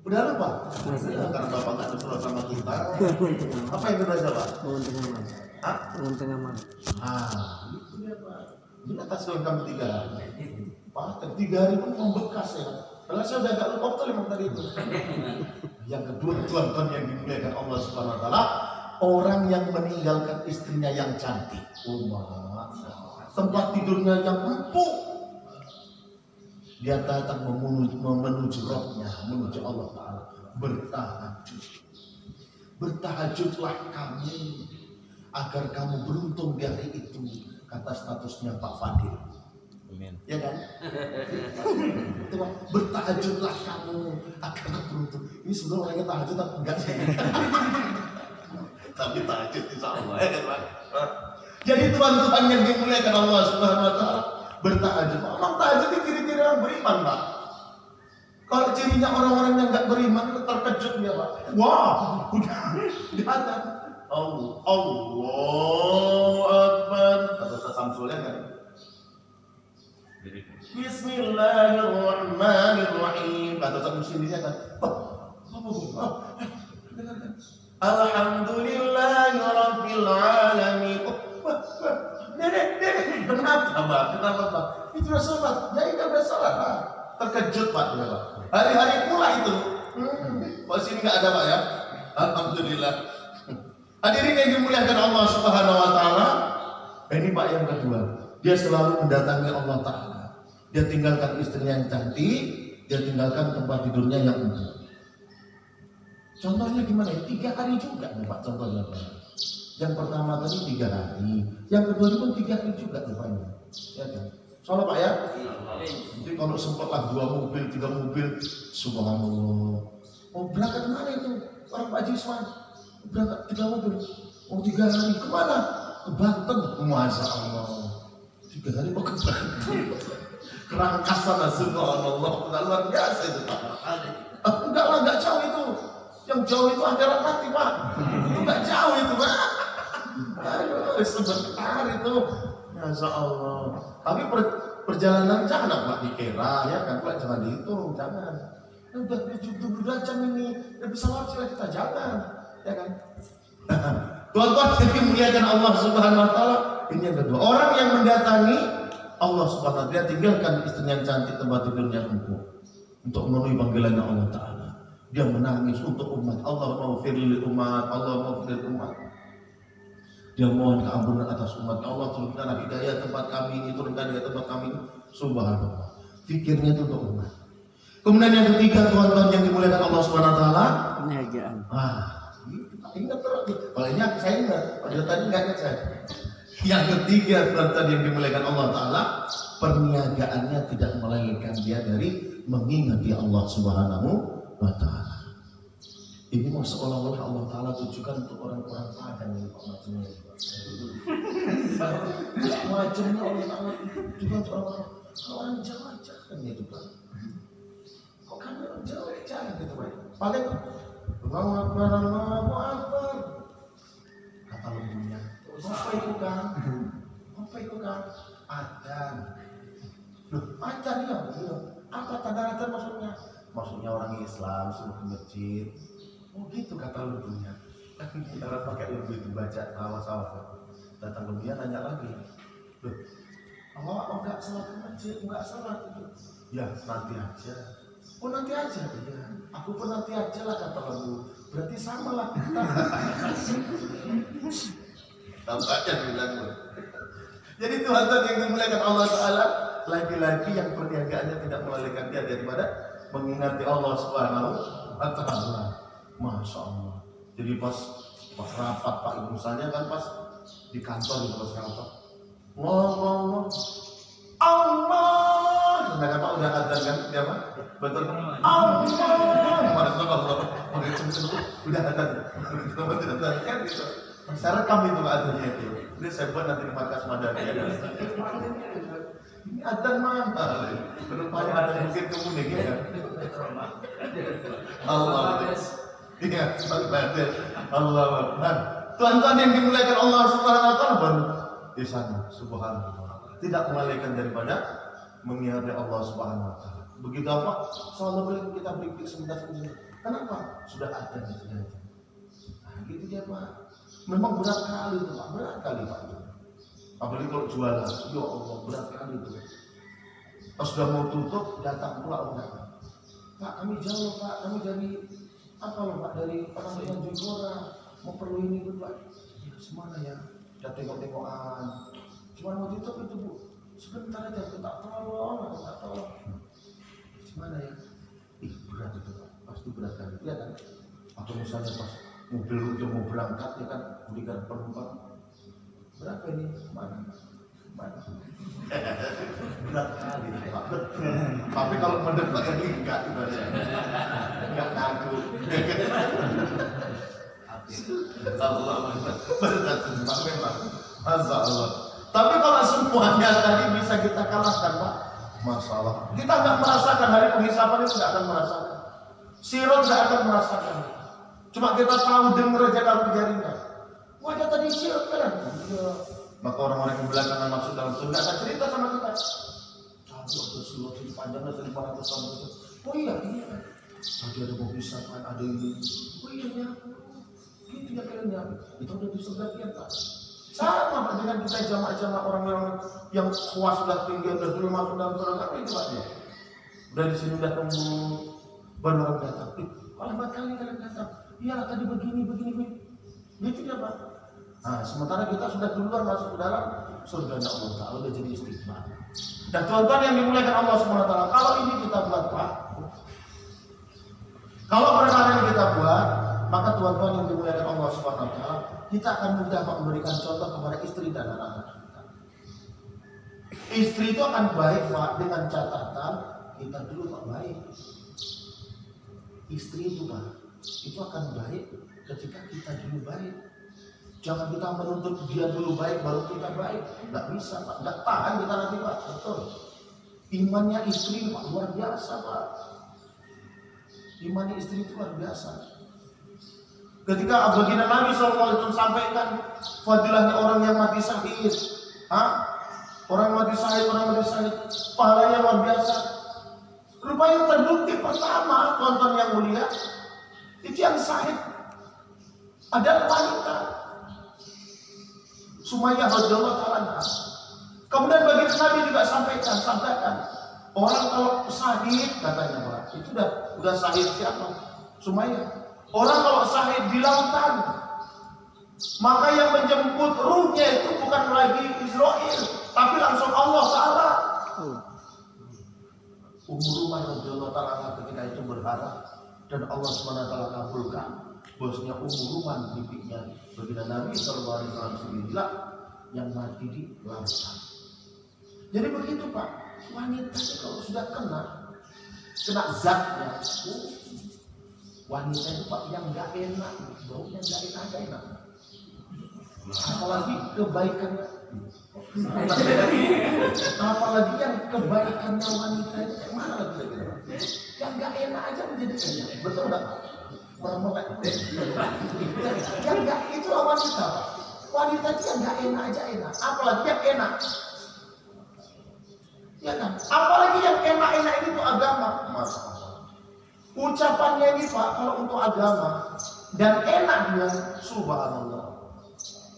Udah lupa? Ya, karena Bapak nggak sholat sama kita. Apa yang kita jawab? Untung aman. Hah? Untung aman. Itu dia Pak. Ini atas doang kamu 3 hari. Pak, 3 hari pun membekas ya. Karena saya udah agak lupa betul emang tadi itu. Yang kedua, tuan-tuan yang dimuliakan Allah Subhanahu Wa Taala, orang yang meninggalkan istrinya yang cantik, tempat tidurnya yang empuk, dia datang menuju Rabbnya, menuju Allah Taala, bertahajud. Bertahajudlah kamu agar kamu beruntung di hari itu, kata statusnya Pak Fadil. Amin. Ya kan? Itu bertahajudlah kamu agar kamu beruntung. Ini sebenarnya orangnya tahajud tapi enggak sih? Tapi tahajud insya Allah ya kan Pak? Jadi Tuhan-Tuhan yang dimuliakan Allah Subhanahu Wa Taala, bertahajud. Memang tahajud itu ciri-ciri orang beriman Pak. Kalau cirinya orang-orang yang enggak beriman itu terkejut dia Pak. Wah, udah ada. Allahu Akbar. Kata Ustaz Samsul ya kan? Bismillahirrahmanirrahim. Kata Ustaz Muslimnya kan? Alhamdulillahirabbil alamin. Nenek, kenapa Pak? Kenapa Pak? Itu udah sholat. Ya itu udah sholat Pak. Terkejut Pak. Hari-hari pula itu. Pak sini nggak ada Pak ya? Alhamdulillah. Hadirin yang dimuliakan Allah Subhanahu Wa Taala. Ini Pak yang kedua. Dia selalu mendatangi Allah Taala. Dia tinggalkan istrinya yang cantik. Dia tinggalkan tempat tidurnya yang empuk. Contohnya gimana? 3 hari juga nih Pak contohnya Pak. Yang pertama tadi 3 hari, yang kedua pun 3 hari juga rupanya. Ya kan? Soalnya Pak ya. Jadi kalau sempatlah 2 mobil, 3 mobil, subhanallah. Oh berangkat kemana itu? Orang Pak Jiswan berangkat 3 mobil. Oh 3 hari kemana? Ke Banten. Masya Allah. 3 hari mau ke Banten. Kerangkas sana subhanallah. Luar biasa itu Pak. Enggak lah, enggak jauh itu. Yang jauh itu akhirat nanti Pak. Itu enggak jauh itu Pak. Aduh, sebentar itu. Masya Allah. Tapi perjalanan jangan Pak dikira ya kan Pak, jangan dihitung, jangan. Udah 72 jam ini, udah bisa lewat kita jangan, ya kan? Tuan-tuan yang dimuliakan Allah Subhanahu Wa Taala, ini yang kedua. Orang yang mendatangi Allah Subhanahu Wa Taala, dia tinggalkan istrinya yang cantik, tempat tidurnya empuk untuk memenuhi panggilan Allah Taala. Dia menangis untuk umat. Allah maghfir lil umat, Allah maghfir lil umat. Dia mohon keampunan atas umat. Allah turunkan hidayah tempat kami ini, turunkan hidayah tempat kami ini. Subhanallah. Fikirnya itu untuk umat. Kemudian yang ketiga, tuan-tuan yang dimuliakan Allah Subhanahu Wa Taala, Peniagaan. Ingat terus. Kalau ini saya ingat, pada tadi nggak ingat saya. Yang ketiga, tuan-tuan yang dimuliakan Allah Taala, perniagaannya tidak melelehkan dia dari mengingati Allah Subhanahu Wa Taala. Ini mau seolah-olah Allah Taala tujukan untuk orang-orang Padang ini Pak macamnya. Macamnya Allah Taala tujukan untuk orang Jawa jangan gitu Pak. Kok kami orang Jawa jangan gitu Pak. Paling Allahu Akbar, Allahu Akbar. Kata lembunya. Apa itu kan? Apa itu kan? Adzan. Loh, adzan ya? Apa tanda adzan maksudnya? Maksudnya orang Islam suruh ke masjid. Oh gitu kata lembunya. Orang pakai lembu itu baca tawas-tawas. Datang lembunya nanya lagi. Loh, Allah enggak salat ke masjid, enggak salat itu. Ya nanti aja. Oh nanti aja. Iya. Aku pun nanti aja lah kata lembu. Berarti sama lah kita. Tampaknya bilang. Jadi Tuhan yang dimuliakan Allah Taala, lagi-lagi yang perniagaannya tidak melelehkan dia daripada mengingati Allah Subhanahu Wa Taala. Masya Allah. Jadi pas rapat Pak Ibu misalnya kan pas di kantor gitu pas rapat ngomong Allah. Sudah Pak udah adzan kan dia Pak? Betul Allah. Udah adzan. Kan gitu. Saya rekam itu adzannya itu. Ini saya buat nanti di markas Madani ya. Ini adzan mana? Rupanya ada mungkin kemudian ya. Allah. Iya, Allah Akbar. Tuan-tuan yang dimuliakan Allah Subhanahu Wa Taala baru di sana, subhanallah. Tidak melelehkan daripada mengingati Allah Subhanahu Wa Taala. Begitu apa? Selalu kita berpikir sebentar. Kenapa? Sudah ada di sini. Nah, gitu dia Pak. Memang berat kali itu Pak, berat kali Pak. Apalagi kalau jualan, ya Allah berat kali itu. Pas sudah mau tutup, datang pula orang. Pak, kami jauh Pak, kami dari apa loh Pak, dari orang yang Jogora, mau perlu ini Bu Pak. Ya semana ya, udah tengok-tengokan. Cuma mau tutup itu Bu, sebentar aja aku tak tolong. Gimana ya? Berat itu Pak, pasti berat kan? Iya kan? Atau misalnya pas mobil udah mau berangkat ya kan, berikan penumpang berapa ini? Mana? Berat kali Pak. Tapi kalau mendebat jadi enggak ngaku. Allah berat Pak memang. Masya Allah. Tapi kalau semuanya tadi bisa kita kalahkan Pak, masalah. Kita nggak merasakan hari penghisapan itu, nggak akan merasakan. Sirot nggak akan merasakan. Cuma kita tahu dengar aja dalam jarinya. Wajah tadi sirot kan? Iya. Maka orang-orang yang belakangan masuk dalam surga akan cerita sama kita. Tadi ada sirot yang panjangnya 1.500 tahun itu. Oh iya. Tadi ada penghisapan, ada ini. Oh iya ya. Gitu ya kayaknya. Itu udah di surga kita. Sama dengan kita jamaah-jamaah orang-orang yang kuas sudah tinggi, sudah dulu masuk dalam surga itu Pak ya. Udah di sini udah tunggu baru orang datang. Alamat kali kalian datang. Iya tadi begini. Gitu ya Pak. Nah sementara kita sudah duluan masuk ke dalam surga Allah Ta'ala, udah jadi istighfar. Dan tuan-tuan yang dimuliakan Allah SWT, kalau ini kita buat Pak, kalau perkara yang kita buat, maka tuan-tuan yang dimuliakan Allah SWT, kita akan mudah memberikan contoh kepada istri dan anak-anak kita. Istri itu akan baik Pak dengan catatan kita dulu Pak baik. Istri itu Pak, itu akan baik ketika kita dulu baik. Jangan kita menuntut dia dulu baik baru kita baik. Nggak bisa Pak, nggak tahan kita nanti Pak. Betul. Imannya istri Pak luar biasa Pak. Imannya istri itu luar biasa. Ketika baginda Nabi SAW sampaikan fadilahnya orang yang mati syahid, orang mati syahid, pahalanya luar biasa. Rupanya terbukti pertama, tonton yang mulia, itu yang syahid adalah wanita, Sumayyah radhiyallahu ta'ala. Kemudian baginda Nabi juga sampaikan, orang kalau syahid katanya Pak, itu udah syahid siapa? Sumayyah. Orang kalau syahid di lautan, maka yang menjemput ruhnya itu bukan lagi Israel, tapi langsung Allah Ta'ala. Umur radhiyallahu ta'ala ketika itu berharap dan Allah SWT kabulkan bosnya Umur bibinya baginda Nabi SAW yang mati di lautan. Jadi begitu Pak, wanita kalau sudah kena zatnya, wanita itu Pak yang nggak enak, baunya nggak enak. Apalagi kebaikannya, apalagi yang kebaikannya wanita itu kayak mana lagi kira-kira? Yang nggak enak aja menjadi enak, betul nggak? Melek. Yang nggak itu wanita Pak. Wanita itu yang nggak enak aja enak, apalagi yang enak. Ya kan? Apalagi yang enak-enak ini tuh agama, Mas. Ucapannya ini Pak, kalau untuk agama dan enak dia, subhanallah.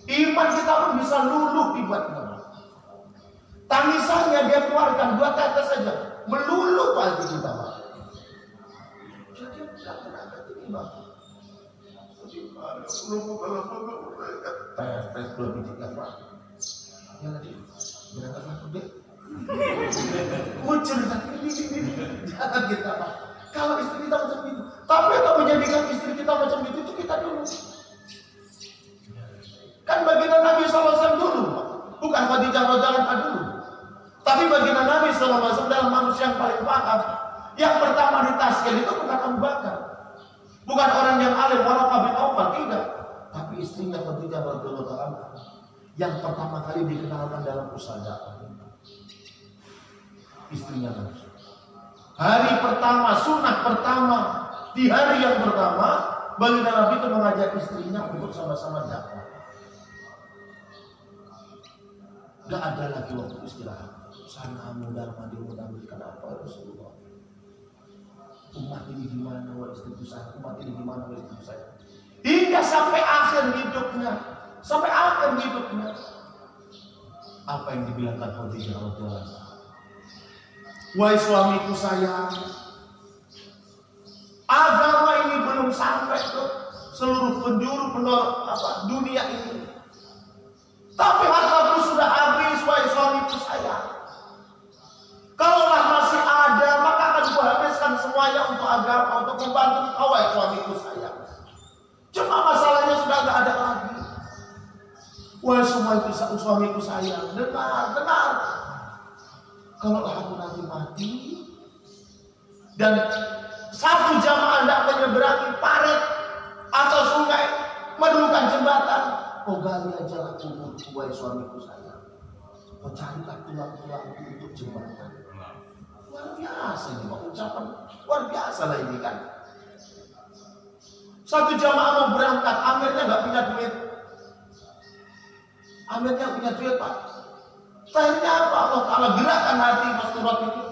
Iman kita pun bisa luluh ibaratnya. Tangisannya dia keluarkan 2 tetes saja, meluluh hati kita Pak. Jadi tidak pernah ini Pak. Tes 2 biji Pak. Ya tadi berangkat aku deh. Ucur ini jangan kita Pak. Kalau istri kita macam itu, tapi kalau menjadikan istri kita macam itu kita dulu. Kan baginda Nabi SAW dulu, bukan Khadijah radhiyallahu anha dulu. Tapi baginda Nabi SAW adalah manusia yang paling paham. Yang pertama ditasken itu bukan Abu Bakar, bukan orang yang alim, Waraqah bin Aufal, tidak. Tapi istrinya Khadijah radhiyallahu anha yang pertama kali dikenalkan dalam usaha dakwah. Istrinya Nabi. Hari pertama, sunnah pertama, di hari yang pertama, baginda Nabi itu mengajak istrinya untuk sama-sama dakwah. Gak ada lagi waktu istirahat. Sana mudar mandi mudar kenapa Rasulullah? umat ini gimana wah istriku saya, umat ini gimana wah istriku saya. Hingga sampai akhir hidupnya, apa yang dibilangkan Khadijah radhiyallahu anha? Wahai suamiku sayang, agama ini belum sampai ke seluruh penjuru dunia ini. Tapi hartaku sudah habis, wahai suamiku sayang. Kalaulah masih ada, maka akan kuhabiskan semuanya untuk agama, untuk membantu kau, wahai suamiku sayang. Cuma masalahnya sudah tidak ada lagi. Wahai suamiku sayang, dengar. Kalau aku nanti mati dan satu jamaah tidak menyeberangi parit atau sungai, menemukan jembatan, kau gali aja kuburku, wahai suamiku sayang. Kau carilah tulang-tulang untuk jembatan. Luar biasa ini, ucapan luar biasa lah ini kan. Satu jamaah mau berangkat, amirnya nggak punya duit. Amirnya punya duit Pak. Akhirnya apa? Allah Ta'ala gerakkan hati Mas Turab itu.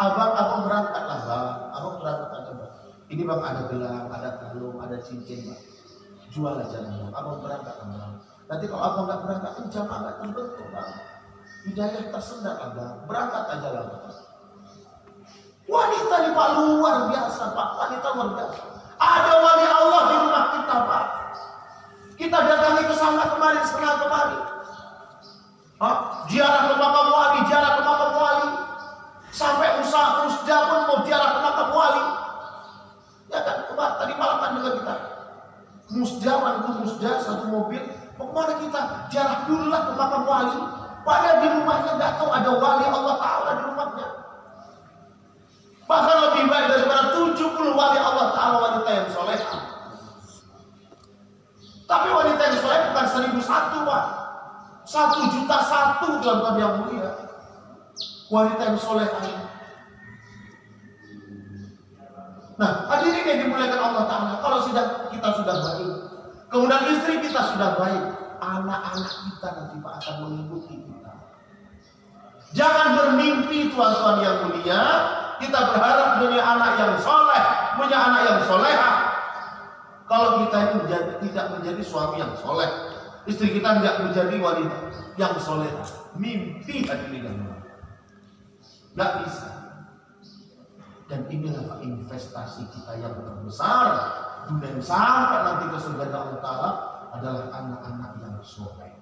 Abang berangkatlah Bang. Abang berangkat aja Bang. Ini Bang ada gelang, ada kalung, ada cincin Bang. Jual aja Bang. Abang berangkat Bang. Nanti kalau abang nggak berangkat, jamaah nggak terbentuk Bang. Hidayah tersendat Bang. Berangkat aja lah Bang. Wanita ini Pak luar biasa Pak. Wanita luar biasa. Ada wali Allah di rumah kita Pak. Kita datangi ke sana kemarin, setengah kemarin. Ziarah ke makam wali, sampai usaha musda pun mau ziarah ke makam wali. Ya kan, tadi malam kan juga kita musda satu mobil. Mau kemana kita? Ziarah dulu lah ke makam wali. Padahal di rumahnya nggak tahu ada wali Allah Ta'ala di rumahnya. Bahkan lebih baik daripada 70 wali Allah Ta'ala wanita yang solehah. Tapi wanita yang soleh bukan 1001 Pak. 1.000.001 tuan-tuan yang mulia. Wanita yang soleh ini. Nah, hadirin yang dimuliakan Allah Ta'ala, kalau kita sudah baik, kemudian istri kita sudah baik, anak-anak kita nanti Pak akan mengikuti kita. Jangan bermimpi tuan-tuan yang mulia, kita berharap punya anak yang soleh, punya anak yang solehah. Kalau kita itu tidak menjadi suami yang soleh, istri kita tidak menjadi wanita yang soleh, mimpi hadirin yang mulia, nggak bisa. Dan inilah investasi kita yang terbesar dunia sampai nanti ke surga Allah Ta'ala adalah anak-anak yang soleh.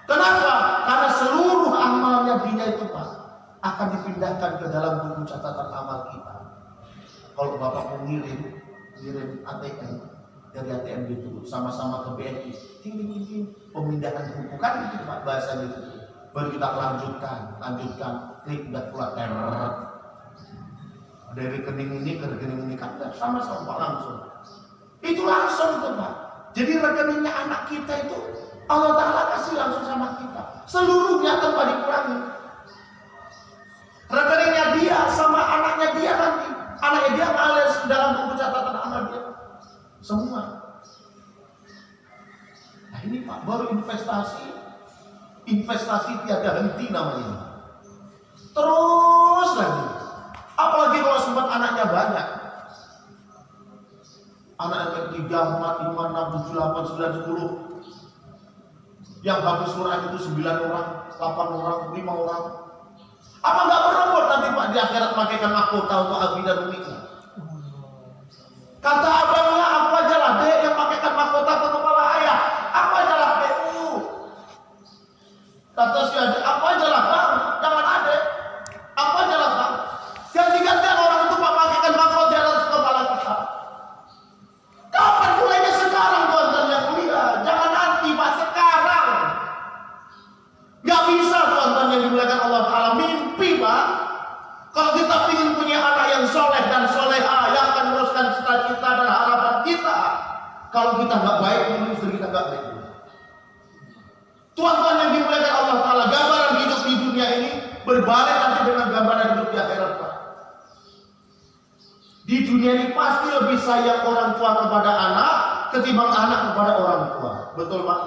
Kenapa? Karena seluruh amalnya dia itu Pak akan dipindahkan ke dalam buku catatan amal kita. Kalau Bapak mau ngirim ATM dari ATM gitu sama-sama ke BNI, ting pemindahan buku kan itu Pak bahasanya itu. Baru kita lanjutkan, klik udah keluar dari rekening ini ke rekening ini kan sama-sama Pak langsung. Itu langsung tuh Pak. Jadi rekeningnya anak kita itu Allah Ta'ala kasih langsung sama kita. Seluruhnya tanpa dikurangi. Rekeningnya dia sama anaknya dia nanti. Anaknya dia ngalir dalam buku catatan amal dia. Semua. Nah ini Pak, baru investasi tiada henti namanya. Terus lagi. Apalagi kalau sempat anaknya banyak. Anaknya 3, 4, 5, 6, 7, 8, 9, 10. Yang habis surah itu 9 orang, 8 orang, 5 orang. Apa nggak berebut nanti Pak di akhirat makaikan mahkota untuk Abi dan Umi? Kata abangnya, aku aja lah dek yang pakaikan mahkota ke kepala ayah. Aku aja lah PU. Kata si adik, aku aja lah bang, jangan adek. Aku aja lah bang. Ganti-gantian orang itu Pak pakaikan mahkota di atas kepala kita. Kapan mulainya sekarang tuan-tuan yang mulia? Jangan nanti Pak, sekarang. Gak bisa tuan-tuan yang dimuliakan Allah Ta'ala, mimpi Pak. Kalau kita ingin punya anak yang soleh dan solehah yang akan meneruskan cita-cita dan harapan kita, kalau kita nggak baik, istri kita nggak baik. Tuan-tuan yang dimuliakan Allah Ta'ala, gambaran hidup di dunia ini berbalik nanti dengan gambaran hidup di akhirat Pak. Di dunia ini pasti lebih sayang orang tua kepada anak ketimbang anak kepada orang tua. Betul Pak?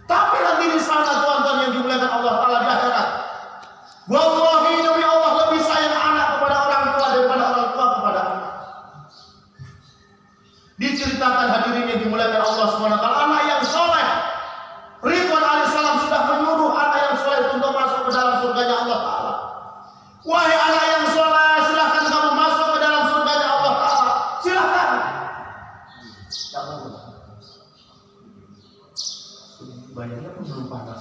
Tapi nanti di sana tuan-tuan yang dimuliakan Allah Ta'ala di akhirat, wallahi demi Allah lebih sayang anak kepada orang tua daripada Diceritakan hadirin yang dimuliakan Allah SWT, anak yang soleh, Ridwan alaihissalam sudah menyuruh anak yang soleh untuk masuk ke dalam surganya Allah Ta'ala. Wahai anak yang soleh, silahkan kamu masuk ke dalam surganya Allah Ta'ala. Silahkan. Jangan lupa. Bayarnya pun belum panas.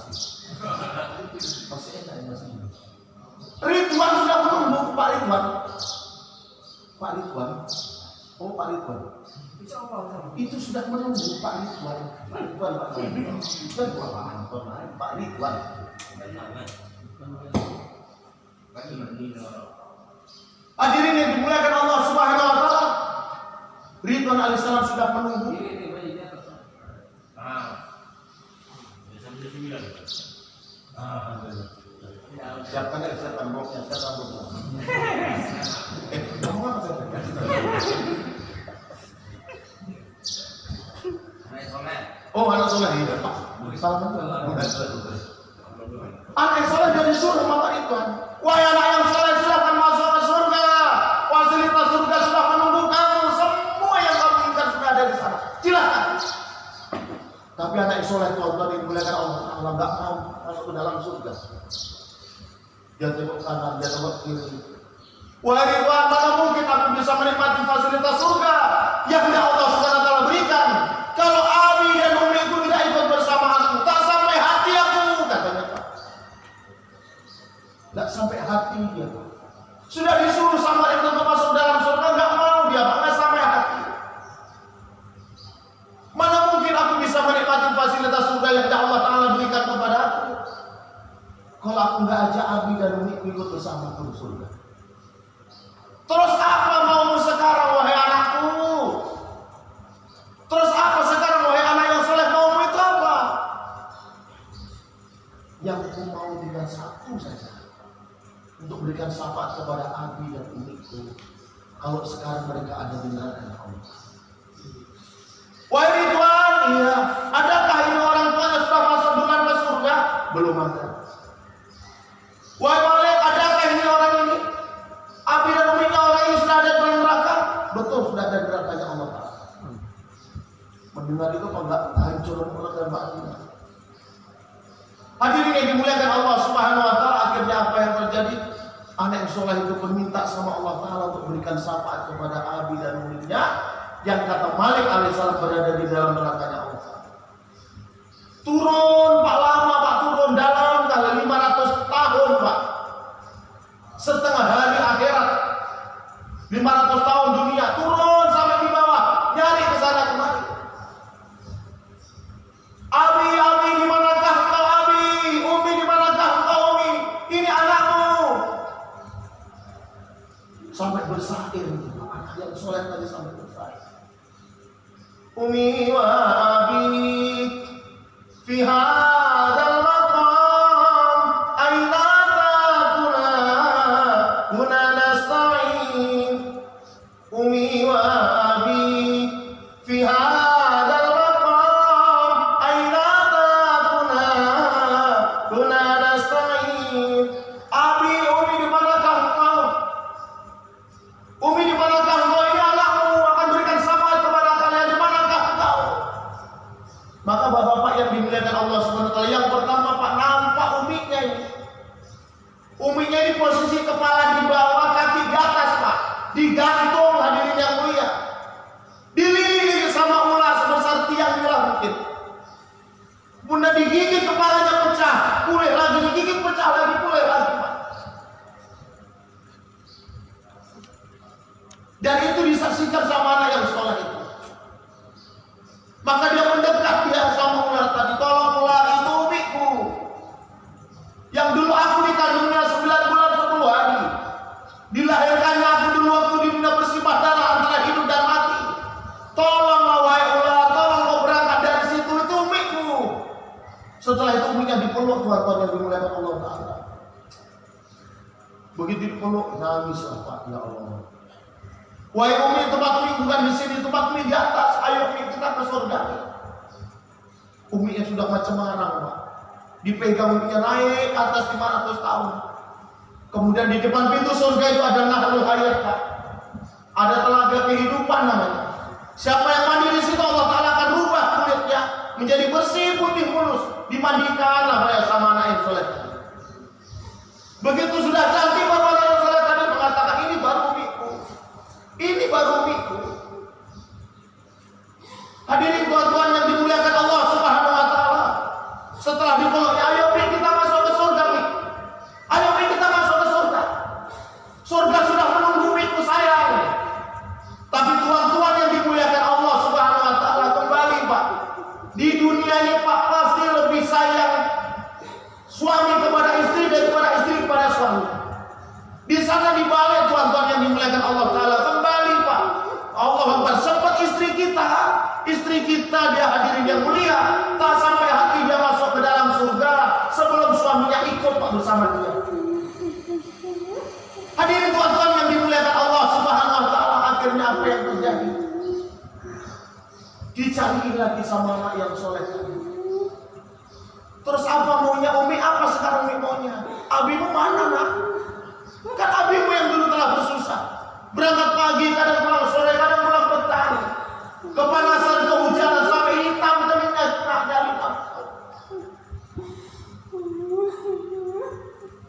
Masih enak ya masih. Ridwan sudah menunggu Pak Ridwan. Pak Ridwan. Oh Pak Ridwan. Itu sudah menunggu Pak Ridwan. Pak Ridwan, Pak Ridwan. Pak Ridwan. Hadirin yang dimuliakan Allah Subhanahu wa taala. Ridwan alaihissalam sudah menunggu. Siapkan ya, siapkan boknya, siapkan boknya. Kamu apa saya kasih tahu? Oh, anak soleh ini, Pak. Anak soleh jadi suruh sama Pak Ridwan. Wahai anak yang soleh, silakan masuk ke surga. Fasilitas surga sudah menunggu kamu. Semua yang kamu inginkan sudah ada di sana. Silakan. Tapi anak yang soleh tuan-tuan dimuliakan Allah nggak mau masuk ke dalam surga. Dia tengok kanan, dia tengok kiri. Wahai Ridwan, mana mungkin aku bisa menikmati fasilitas surga yang Allah SWT berikan kalau abi dan umiku tidak ikut bersama aku? Tak sampai hati aku, katanya Pak. Tak sampai hati dia. Sudah disuruh sama dia untuk masuk dalam surga, nggak mau dia, nggak sampai hati. Mana mungkin aku bisa menikmati fasilitas surga yang Allah Ta'ala berikan kepada aku kalau aku nggak ajak abi dan umiku ikut bersama aku ke surga? Terus apa maumu sekarang wahai anakku? Terus apa sekarang wahai anak yang soleh, maumu itu apa? Yang aku mau dengan satu saja, untuk berikan syafaat kepada abi dan umiku kalau sekarang mereka ada di neraka Allah. Wahai Ridwan, iya, adakah ini orang tuanya sudah masuk duluan ke surga? Belum ada. Wahai Malik, adakah ini orang ini? Abi dan uminya orang ini sudah ada di neraka? Betul, sudah ada di nerakanya Allah Ta'ala. Mendengar itu kok enggak hancur mulut dan batin. Hadirin yang dimuliakan Allah Subhanahu wa taala, akhirnya apa yang terjadi? Anak yang soleh itu meminta sama Allah Ta'ala untuk berikan syafaat kepada abi dan uminya yang kata Malik alaihissalam berada di dalam nerakanya Allah. Turun Pak, lama Pak, turun dalam kali 500 tahun Pak. Setengah hari akhirat, 500 tahun dunia, turun sampai di bawah, nyari ke sana kemari. Abi, di manakah engkau Abi? Umi, di manakah engkau Umi? Ini anakmu. Sampai bersair, anak yang soleh tadi sampai bersair. Umi wa Abi fi hadzal maqam aina takuna kuna nasta'in. Umi wa Abi fi hadzal maqam aina takuna kuna nasta'in. Abi, Umi, di manakah engkau? Umi, di manakah engkau? Ini anakmu akan berikan syafaat kepada kalian. Di manakah engkau? Maka bapak-bapak yang dimuliakan Allah SWT, yang pertama Pak, nampak uminya ini. Uminya ini posisi kepala di bawah, kaki di atas Pak. Digantung, hadirin yang mulia. Dililit sama ular sebesar tiang merah bukit. Bunda digigit, kepalanya pecah, pulih lagi, digigit, pecah lagi, pulih lagi Pak. Dan itu disaksikan sama anak yang soleh itu. Maka dia mendekat dia sama ular tadi. Tolong ular, itu umiku. Yang dulu aku dikandungnya 9 bulan 10 hari. Dilahirkannya aku dulu waktu di dunia bersimbah darah antara hidup dan mati. Tolonglah wahai ular, tolong kau berangkat dari situ, itu umiku. Setelah itu uminya dipeluk tuan-tuan yang dimuliakan Allah Ta'ala. Begitu dipeluk, nangis Pak, ya Allah. Wahai umi, tempat umi bukan di sini, tempat umi di atas. Ayo umi, kita ke surga. Uminya sudah macam marang Pak. Dipegang uminya naik atas 500 tahun. Kemudian di depan pintu surga itu ada nahrul hayat Pak. Ada telaga kehidupan namanya. Siapa yang mandi di Dimandikanlah Pak ya sama anak yang soleh. Begitu sudah cantik baru anak yang soleh tadi mengatakan ini baru umiku. Ini baru umiku. Hadirin tuan-tuan yang dimuliakan Allah Subhanahu wa taala. Setelah dipeluknya, ayo kita masuk ke surga, Mi. Ayo kita masuk ke surga. Surga sudah menunggu miku sayang. Tapi tuan-tuan yang dimuliakan Allah Subhanahu wa taala, kembali Pak. Di dunia ini Pak pasti lebih sayang suami kepada istri daripada istri kepada suami. Di sana dibalik tuan-tuan yang dimuliakan Allah taala, kembali Pak. Allah Akbar, sempat istri kita dia hadirin yang mulia, tak sampai hati dia masuk ke dalam surga sebelum suaminya ikut Pak bersama dia. Hadirin tuan-tuan yang dimuliakan Allah Subhanahu wa taala, akhirnya apa yang terjadi? Dicari lagi sama anak yang soleh tadi. Terus apa maunya Umi? Apa sekarang Umi maunya? Abimu mana nak? Kan abimu yang dulu telah bersusah, berangkat pagi, kadang pulang sore, kadang pulang petang, kepanasan, kehujanan, sampai hitam telinga nak dari kamu.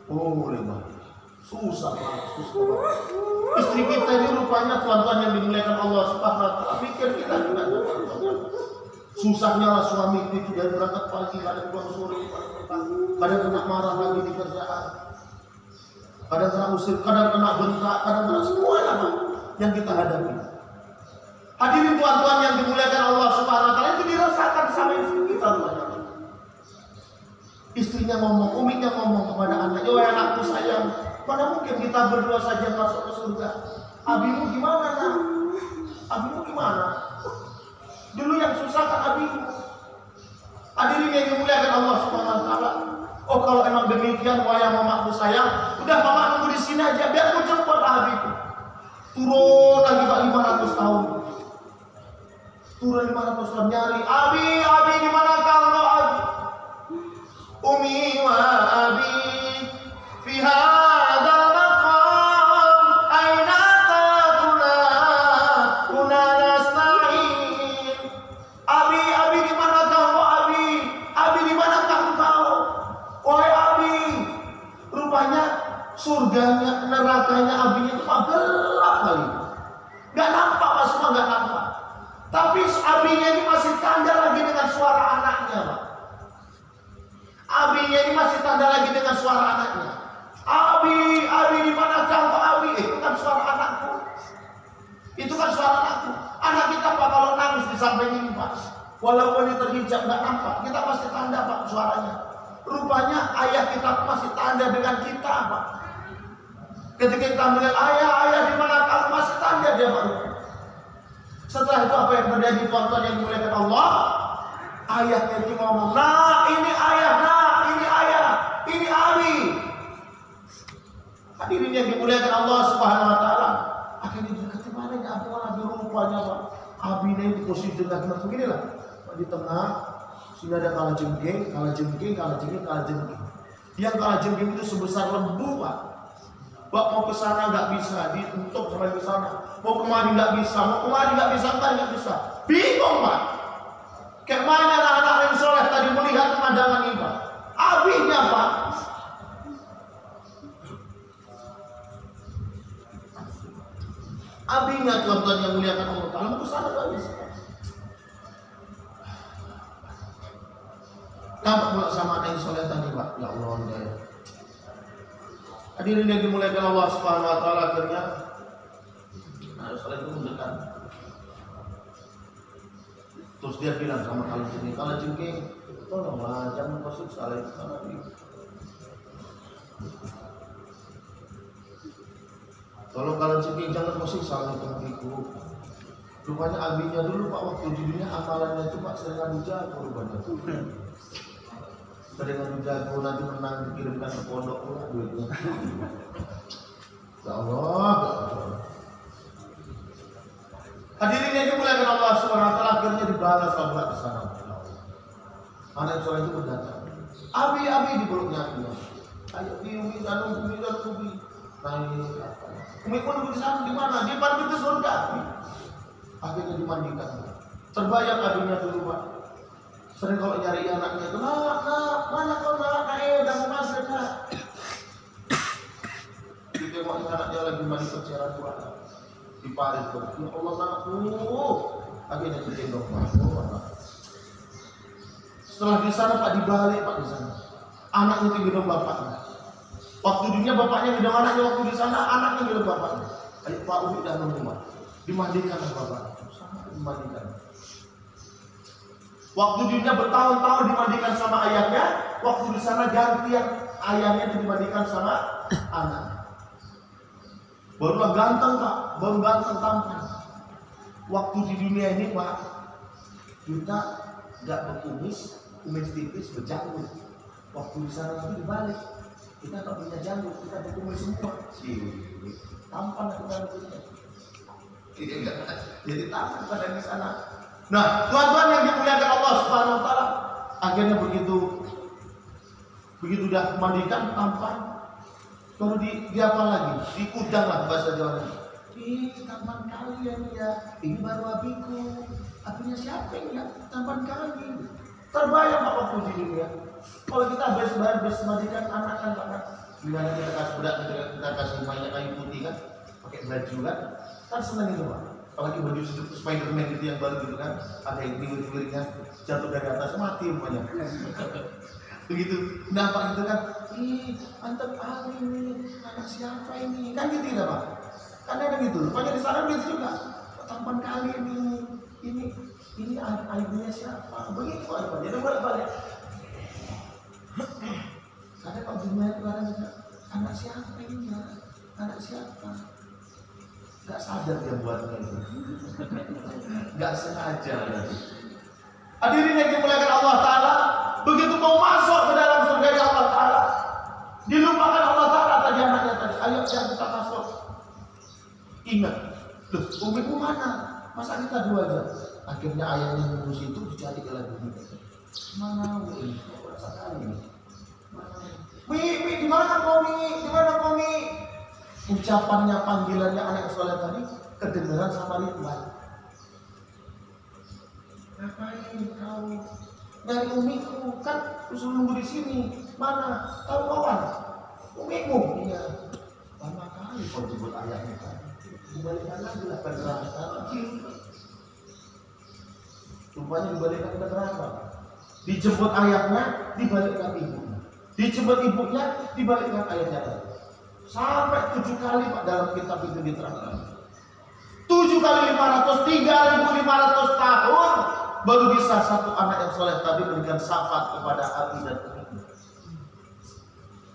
Oh lebar, susah banget. Istri kita ini rupanya tuan-tuan yang dimuliakan Allah Subhanahu wa taala, pikir kita juga susahnya lah suami itu dari berangkat pagi, kadang pulang sore, kadang kena marah lagi di kerjaan, kadang kena usir, kadang kena bentak, kadang kena semua yang kita hadapi. Hadirin tuan-tuan yang dimuliakan Allah Subhanahu wa taala, itu dirasakan sama istri kita rupanya. Istrinya ngomong, uminya ngomong kepada anaknya, "Oh anakku sayang, mana mungkin kita berdua saja masuk ke surga? Abimu gimana nak? Abimu gimana? Dulu yang susah kan abimu." Hadirin yang dimuliakan Allah Subhanahu wa taala. Oh kalau emang demikian, wahai mamaku sayang, udah mama nunggu di sini aja, biar aku jemput abiku. Turun lagi Pak 500 tahun. Turun 500 tahun nyari, Abi di mana kau Abi? Umi wa Abi fi hadzal maqam aina tatuna kuna nasta'in. Abi di mana kau Abi di mana kau? Wahai Abi, rupanya surganya, nerakanya abinya itu gelap kali. Gak nampak Pak, semua gak nampak. Tapi abinya ini masih tanda lagi dengan suara anaknya Pak. Abinya ini masih tanda lagi dengan suara anaknya. Abi di mana kau Abi? Itu kan suara anakku. Itu kan suara anakku. Anak kita Pak kalau nangis di samping ini Pak, walaupun ini terhijab gak nampak, kita pasti tanda Pak suaranya. Rupanya ayah kita masih tanda dengan kita Pak. Ketika kita melihat ayah di mana kamu, masih tanda dia Pak. Setelah itu apa yang terjadi tuan-tuan yang dimuliakan Allah? Ayahnya itu ngomong, "Nah ini ayah, ini Abi." Hadirin yang dimuliakan Allah Subhanahu wa taala. Akhirnya dekat mana ya Abi rupanya Pak. Abi ini di posisi tengah beginilah. Di tengah sini ada kalajengking. Yang kalajengking itu sebesar lembu Pak. Pak mau ke sana nggak bisa, ditutup sampai ke sana. Mau kemari nggak bisa, nggak bisa. Bingung Pak. Kayak mana anak-anak yang soleh tadi melihat pemandangan ini Pak. Abinya Pak. Abinya tuan-tuan yang muliakan Allah Ta'ala, mau ke sana nggak bisa. Nampak pula sama anak yang soleh tadi Pak. Ya Allah ya. Hadirin yang dimuliakan Allah Subhanahu wa taala, akhirnya anak soleh itu mendekat. Terus dia bilang sama kalajengking, "Tolonglah jangan kau siksa lagi sama Nabi. Tolong kalajengking jangan kau siksa lagi Nabiku." Rupanya abinya dulu Pak waktu di dunia amalannya itu Pak sering adu jago rupanya. Sering adu jago, nanti menang dikirimkan ke pondok pula duitnya. Ya Allah. Hadirin yang dimuliakan Allah Subhanahu wa taala, akhirnya dibalas Allah ke sana. Anak soleh itu berdatang. Abi di peluknya abinya. Ayo Umi dan Umi. Umi pun di sana di mana? Di pintu surga. Akhirnya dimandikan. Terbayang abinya dulu Pak. Sering kalau nyari anaknya itu, nak, mana kau nak, udah mau masuk nak. Ditengok anaknya lagi mandi perciaran Quran, diparit tuh, ya Allah anakku, akhirnya digendong Pak. Setelah di sana Pak dibalik Pak di sana, anaknya digendong bapaknya. Waktu dunia bapaknya gendong anaknya, waktu di sana anaknya gendong bapaknya. Ayo Pak Umi dah rumah, dimandikan sama bapaknya, sama dimandikan. Waktu dunia bertahun-tahun dimandikan sama ayahnya, waktu di sana ganti yang ayahnya dimandikan sama anaknya. Barulah ganteng Pak, baru ganteng tampan. Waktu di dunia ini Pak, kita nggak berkumis, kumis tipis, berjanggut. Waktu di sana lagi dibalik, kita nggak punya janggut, kita berkumis semua. Tampan kita punya. Jadi tampan pada di sana. Nah, tuan-tuan yang dimuliakan Allah Subhanahu Wa Taala, akhirnya begitu dah mandikan tampan. Baru di apa lagi? Diudang lah bahasa Jawa. Tampan kalian ya. Ini baru abiku. Abinya siapa ini ya? Tampan kali. Terbayang apa waktu di dunia? Kalau kita habis mandikan anak kan Pak, gimana kita kasih budak, kita kasih banyak kayu putih kan, pakai baju kan senang itu Pak. Apalagi baju Spiderman gitu yang baru gitu kan, ada yang pinggir-pinggirnya jatuh dari atas mati semuanya. Begitu, nah Pak itu kan, mantap kali ini, anak siapa ini? Kan gitu ya Pak? Kan ada gitu, rupanya di sana begitu juga. Tampan kali ini ibunya siapa? Begitu Pak, jadi balik-balik. Ada Pak dunia itu kadang juga, anak siapa ini ya? Anak siapa? Gak sadar dia buatnya itu, gak sengaja berarti. Hadirin yang dimuliakan Allah Ta'ala, begitu mau masuk ke dalam surga Allah Ta'ala, dilupakan Allah Ta'ala tadi anaknya tadi, ayo yang kita masuk. Ingat, loh umiku mana? Masa kita dua aja? Akhirnya ayahnya ngurus itu dicari ke lagi. Mana Umi? Sekali ini. Mi, di mana kau Mi? Di mana kau Mi? Ucapannya, panggilannya anak soleh tadi kedengaran sama Ridwan. Ngapain kau? Dari umiku kan usul nunggu di sini. Mana? Tahu kawan? Umiku? Iya. Lama kali kau jemput ayahnya kan? Dibalikan lagi lah ke neraka. Rupanya dibalikan ke neraka. Dijemput ayahnya, dibalikkan ibunya. Dijemput ibunya, dibalikkan ayahnya lagi. Sampai 7 kali Pak dalam kitab itu diterangkan. 7 kali 500, 3.500 tahun baru bisa satu anak yang soleh tadi berikan syafaat kepada abi dan umi.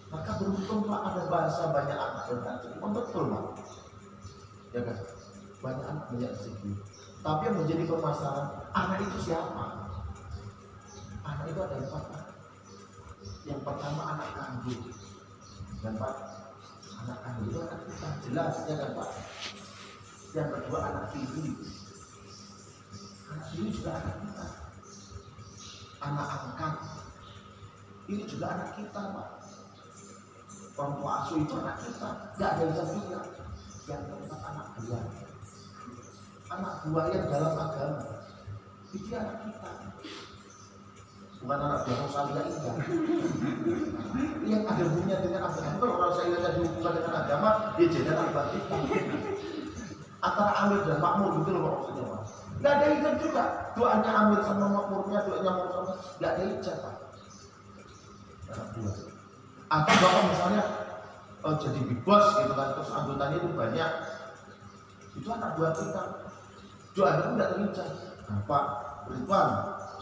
Maka beruntung Pak ada bahasa banyak anak berkata. Betul Pak. Ya kan? Banyak anak banyak rezeki. Tapi yang menjadi permasalahan, anak itu siapa? Anak itu ada 4 Pak. Yang pertama anak kandung. Dan Pak, anak kandung itu anak kita, jelas ya kan Pak. Yang kedua anak tiri. Anak tiri juga anak kita. Anak angkat. Ini juga anak kita Pak. Orang tua asuh itu anak kita. Gak ada yang juga. Yang keempat anak buah. Anak buah yang dalam agama. Itu anak kita. Bukan anak buah salihah indah. Yang ada hubungannya dengan agama. Kalau orang salihah ada hubungan dengan agama, dia jadi anak buah kita. Antara Amir dan Makmur gitu loh maksudnya Pak. Gak ada hijab juga. Doanya Amir sama Makmurnya, doanya Makmur sama gak ada hijab Pak. Anak buah. Atau bapak misalnya jadi big boss gitu kan, terus anggotanya itu banyak. Itu anak buah kita. Doanya itu gak terhijab. Nah Pak Ridwan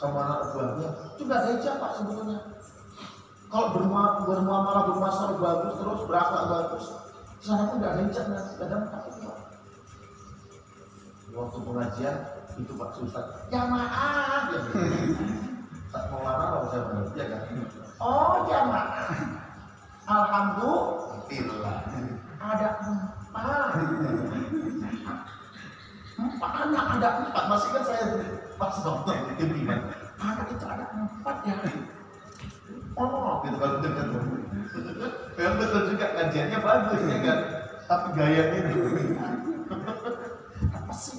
sama anak buahnya itu gak ada hijab Pak sebetulnya. Kalau bermuamalah bermasalah bagus terus berakhlak bagus, sana pun gak ada hijab, gak ada muka Pak. Waktu pengajian itu Pak Ustaz, ya maaf ya. Tak mau lama kalau saya benar, ya kan? Oh ya maaf. Alhamdulillah. Ada 4. 4 anak, ada 4. Masih kan saya pas dokter itu gimana? Anak itu ada 4 ya. Oh, gitu kalau dengar. Memang betul juga kajiannya bagus ya kan? Tapi gayanya itu. Apa sih?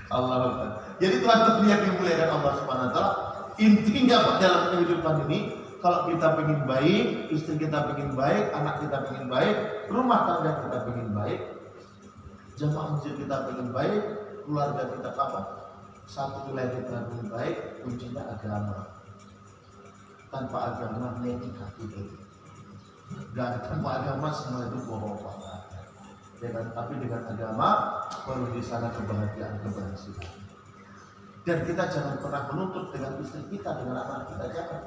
Allah. Jadi Tuhan yang dimuliakan Allah Subhanahu wa taala, Intinya Pak, dalam kehidupan ini, kalau kita pengen baik, istri kita pengen baik, anak kita pengen baik, rumah tangga kita pengen baik, jemaah masjid kita pengen baik, keluarga kita apa? Satu wilayah kita pengen baik, kuncinya agama. Tanpa agama etika itu. Dan tanpa agama semua itu bohong Pak. Ya kan? Tapi dengan agama baru di sana kebahagiaan, keberhasilan. Dan kita jangan pernah menuntut dengan istri kita, dengan anak kita, jangan.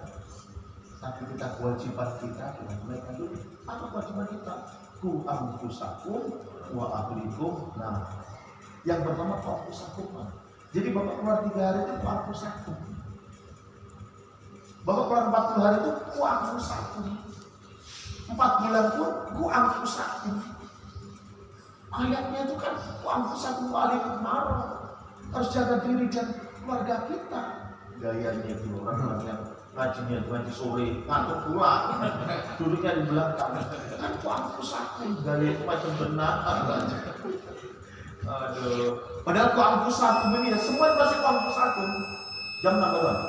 Tapi kita kewajiban kita dengan mereka dulu. Apa kewajiban kita? Ku anfusakum wa ahlikum. Nah, yang pertama ku anfusakum. Jadi Bapak keluar 3 hari itu ku anfusakum. Bapak keluar 40 hari itu ku anfusakum. 4 bulan pun ku anfusakum. Ayatnya itu kan ku anfusakum wa ahlikum marah. Harus jaga diri dan keluarga kita. Gayanya itu orang-orang yang ngaji sore, ngantuk pulang, duduknya di belakang. Kan kuangkus aku, gaya itu macam benar. Aduh, padahal kuangkus aku ini ya, semua pasti kuangkus aku. Jam 6 malam.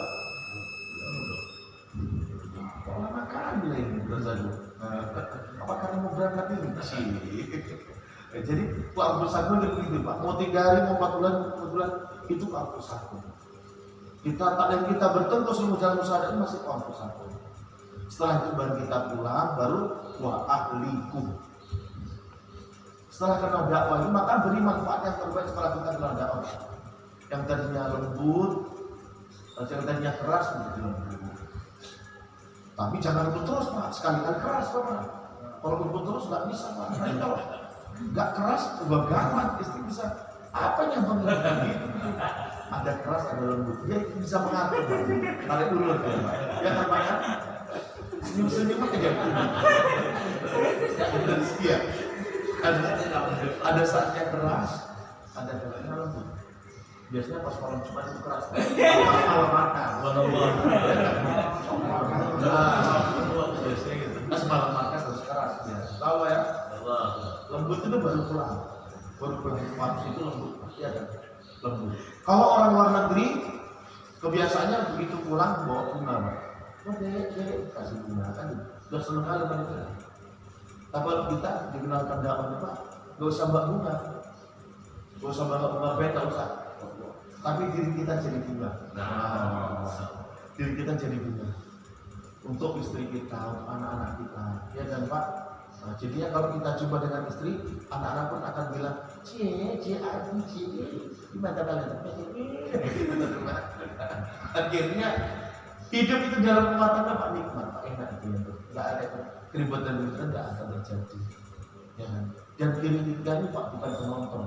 Kok lama kali ini berasa dulu. Apa karena mau berangkat ini? Jadi kuangkus aku itu begitu Pak. Mau 3 hari, mau 4 bulan, itu kuangkus aku. Kita tak kita bertemu dalam usaha ini masih kuangkus aku. Setelah itu baru kita pulang, baru wa ahlikum. Setelah kenal dakwah ini, maka beri manfaat yang terbaik setelah kita kenal dakwah. Yang tadinya lembut, yang tadinya keras menjadi lembut. Tapi jangan lembut terus Pak, sekali-kali keras Pak. Kalau lembut terus nggak bisa Pak. Nanti kalau nggak keras, juga gawat. Istri bisa apa yang mengerti? Ada keras, ada lembut. Dia bisa mengatur. Tarik ulur ya kan Pak ya? Senyum-senyum kejadian. Iya. Ada saatnya keras, ada saatnya lembut. Biasanya pas malam Jumat itu keras. Pas malam makan. Biasanya gitu. Pas malam makan harus keras. Tahu ya? Lembut itu baru pulang. Baru pulang itu lembut. Iya kan? Lembut. Kalau orang luar negeri kebiasaannya begitu pulang bawa bunga, Pak. Kasih bunga kan, udah seneng kali kan itu. Tapi kalau kita dikenalkan dakwahnya Pak, nggak usah bawa bunga, nggak usah bawa bunga beda, usah. Tapi diri kita jadi bunga. Diri kita jadi bunga. Untuk istri kita, untuk anak-anak kita, ya kan Pak. Nah, jadinya kalau kita coba dengan istri, anak-anak pun akan bilang, gimana kalian? Akhirnya hidup itu dalam rumah tangga Pak nikmat, Pak enak gitu. Nggak ada keributan nggak akan terjadi. Ya kan? Dan kita ini Pak bukan penonton.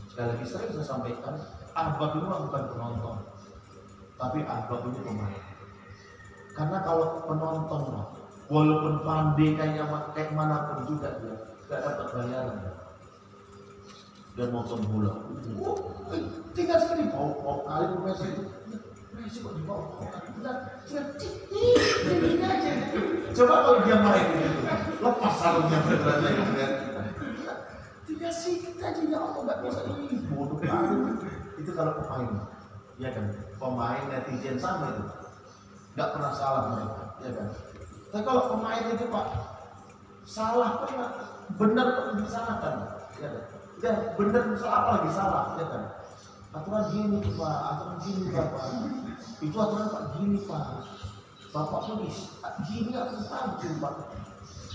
Sekali lagi sering saya sampaikan, ahbab itu bukan penonton, tapi ahbab itu pemain. Karena kalau penonton Pak, walaupun pandai kayak manapun juga dia nggak dapat bayaran. Dia nonton bola, tinggal sekali bawa kali Messi itu, Messi kok dibawa ini aja. Coba kalau dia main gitu, lepas sarungnya beneran lagi kan? Tinggal sedikit aja ya Allah nggak bisa ini bodoh kali. Itu kalau pemain, ya kan? Pemain netizen sama itu, nggak pernah salah mereka, ya kan? Tapi kalau pemain itu Pak salah pernah, benar pernah disalahkan, ya kan? Dan benar salah apa lagi salah, ya kan? Aturan gini Pak, aturan gini Bapak, itu aturan Pak gini Pak, Bapak tulis gini aku tahu Pak,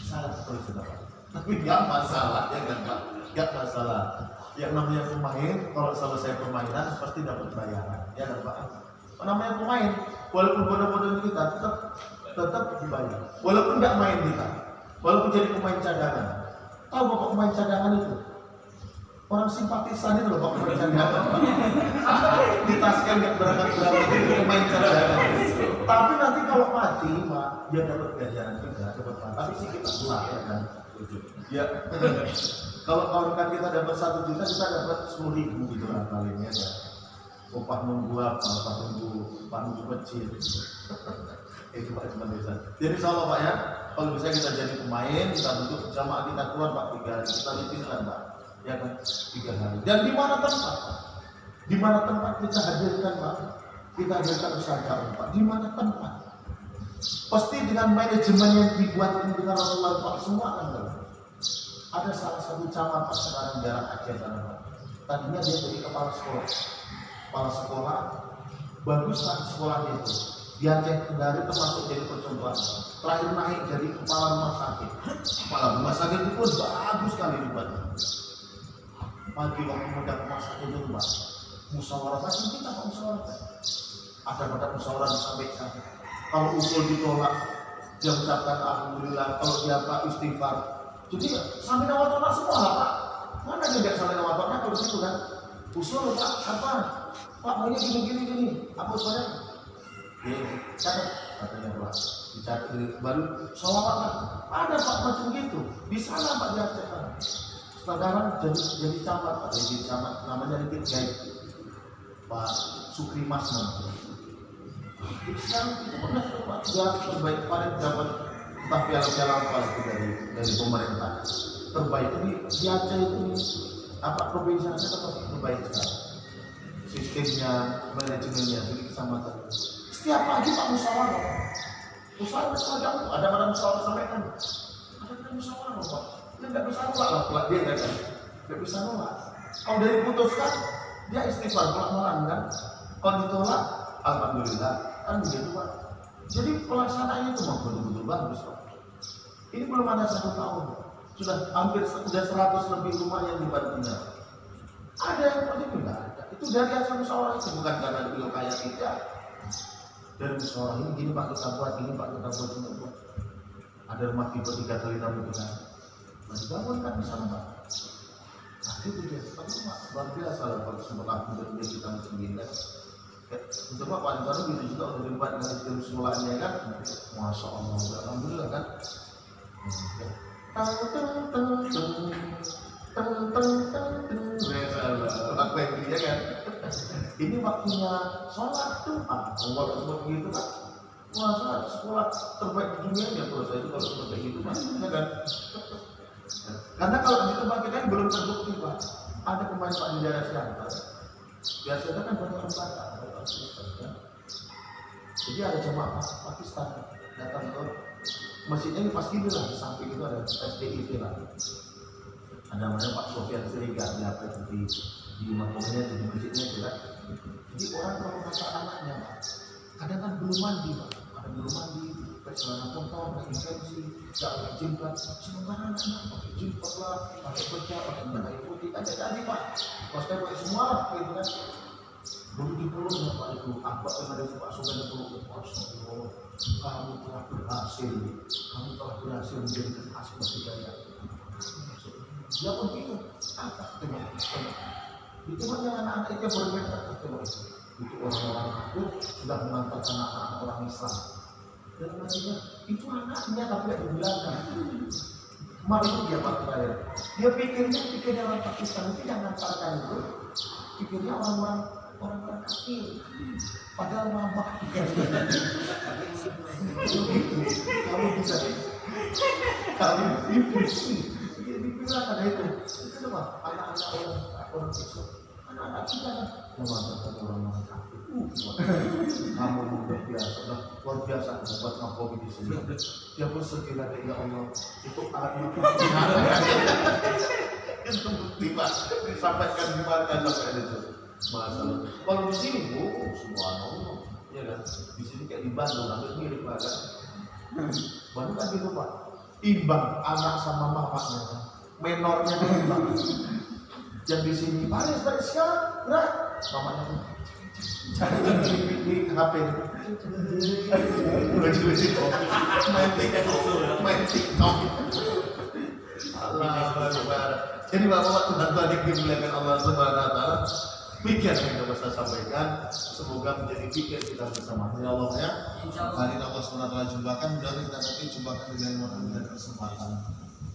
salah seperti itu Pak. Tapi nggak masalah, ya kan Pak? Nggak masalah. Yang namanya pemain, kalau selesai permainan pasti dapat bayaran, ya kan Pak? Namanya pemain, walaupun bodoh-bodoh kita tetap dibayar, walaupun nggak main kita, walaupun jadi pemain cadangan. Tahu Bapak pemain cadangan itu? Orang simpatisan itu loh Pak pemain cadangan. Ditaskan nggak berangkat itu pemain cadangan. Tapi nanti kalau mati Pak, dia dapat bayaran juga, dapat Pak. Tapi sih kita pulang ya kan. Ya. Kalau kawan kita dapat 1 juta, kita dapat 10.000 gitu lah kalinya ya. Upah nunggu apa? Upah nunggu kecil. Itu Pak cuma bisa. Jadi insyaallah Pak ya, kalau bisa kita jadi pemain, kita duduk jamaah kita keluar Pak 3 hari, kita lipisan Pak. Ya kan 3 hari. Dan di mana tempat? Di mana tempat kita hadirkan Pak? kita adakan usaha dakwah Pak. Di mana tempat? Pasti dengan manajemen yang dibuat dengan Rasulullah Pak semua akan bagus. Ada salah satu camat Pak sekarang jarak aja sana Pak. Tadinya dia jadi kepala sekolah. Kepala sekolah bagus Pak sekolahnya itu. Di Aceh Kendari termasuk jadi percontohan. Terakhir naik jadi kepala rumah sakit. Kepala rumah sakit itu pun bagus sekali dibuatnya. Pagi waktu muda rumah sakit itu Pak, musyawarah pasti kita Pak musyawarah. Ada pada musyawarah disampaikan. Kalau usul ditolak, dia ucapkan alhamdulillah. Kalau dia Pak istighfar. Jadi sampai nawat-nawat semua lah Pak. Mana dia tidak sampai nawat-nawat kalau gitu kan? Usul Pak apa? Pak maunya gini. Apa usulnya? Catat katanya Pak. Dicatat baru sholawat Pak. Ada Pak macam gitu. Di sana Pak dia catat. Sekarang jadi camat Pak. Jadi camat namanya Rintik Gaib. Pak Sukri Masman. Sekarang itu pernah Pak dia terbaik kemarin dapat entah piala-piala apa itu dari pemerintah. Terbaik ini di Aceh itu apa provinsi Aceh terbaik sekali. Sistemnya, manajemennya, jadi kecamatan. Setiap pagi Pak musyawarah. Musyawarah ada pada musyawarah sampaikan. Ada musyawarah Pak. Dia nggak bisa nolak lah, dia nggak bisa nolak. Kalau dia diputuskan, dia istighfar pelan-pelan kan. Kalau ditolak, alhamdulillah kan begitu Pak. Jadi pelaksanaannya itu mau betul-betul bagus Pak. Ini belum ada 1 tahun, sudah hampir 100 lebih rumah yang dibantunya. Ada yang seperti itu nggak ada. Itu dari hasil musyawarah itu bukan karena beliau kaya tidak. Dari musyawarah ini gini Pak kita buat, gini Pak kita buat. Ada rumah tipe 3 kali 6 itu kan. Masih bangun kan di sana Pak. Nah itu dia, tapi luar biasa lah kalau semua untuk dia kita mencintai. Untuk Pak paling baru gitu juga untuk dibuat dengan sistem sekolahnya kan. Masya Allah, alhamdulillah kan. Apa yang dia kan? Ini waktunya sholat tuh, Allah seperti itu kan? Masa sekolah terbaik di dunia ya kalau saya itu kalau seperti itu kan? Kan? Karena kalau di tempat kita belum terbukti Pak. Ada pemain Pak di daerah Siantar. Biasanya kan banyak lembaga, kan? Jadi ada jemaah Pakistan datang ke masjidnya ini pasti lah di samping itu ada SDIT lah. Ada namanya Pak Sofian Siregar di makomnya di masjidnya itu kan. Jadi orang kalau kata anaknya Pak, kadang kan belum mandi Pak, ada belum mandi, pakai celana kotor, pakai infeksi, nggak pakai jilbab, sementara anak-anak pakai jilbab lah, pakai pecah, pakai kain putih, kan jadi Pak. Pas saya pakai semua lah, gitu kan. Belum dipeluknya Pak itu, apa yang ada di Pak Sofian itu, Astagfirullah, kamu telah berhasil menjadikan asma hidayah. Dia pun bingung, apa tengok. Itu macam anak-anak itu berbeda tengok itu. Itu orang-orang kafir sudah mengantarkan anak-anak orang Islam. Dan maksudnya itu anaknya tapi tidak dibilangkan. Kemarin itu dia Pak terakhir. Dia pikirnya orang Pakistan itu yang mengantarkan itu. Pikirnya orang kafir. Padahal mama. Kamu bisa kali itu sih. Dibilang ada itu apa? Anak-anak orang Islam. Anak-anak kita kan mengatakan orang kafir. Kamu luar biasa, luar biasa buat Nabi di sini. Dia pun segila ya Allah. Itu anak itu bukti Pak. Disampaikan di mana sampai itu. Masalah. Kalau di sini subhanallah, ya kan? Di sini kayak di Bandung, hampir mirip Pak kan? Bandung kan gitu Pak. Imbang anak sama mamanya kan? Menornya imbang. Yang di sini baris sekarang berat mamanya di HP main TikTok. Allah Akbar. Jadi bapak Tuhan tadi dimuliakan Allah Subhanahu Wa Taala. Pikir yang kita bisa sampaikan, semoga menjadi pikir kita bersama. Ya Allah ya. Hari ini Allah Subhanahu Wa Taala jumpakan dan kita nanti jumpakan dengan waktu dan kesempatan.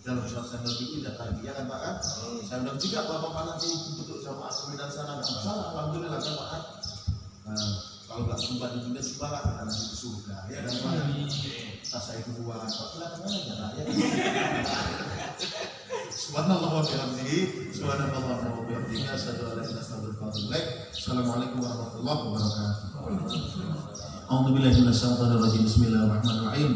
Dalam suasana lebih indah tadi ya kan Pak kan? Saya undang juga Bapak nanti untuk jamaah sembilan sana nggak masalah, alhamdulillah kan Pak kan? Kalau nggak jumpa di dunia cobalah kita nanti ke surga ya kan Pak? Kita saya duluan, Pak belakangan aja lah ya. Subhanallah wa bihamdihi, subhanallah wa bihamdihi, asyhadu an la ilaha illallah. Assalamualaikum warahmatullahi wabarakatuh. A'udzu billahi minasyaitonir rajim. Bismillahirrahmanirrahim.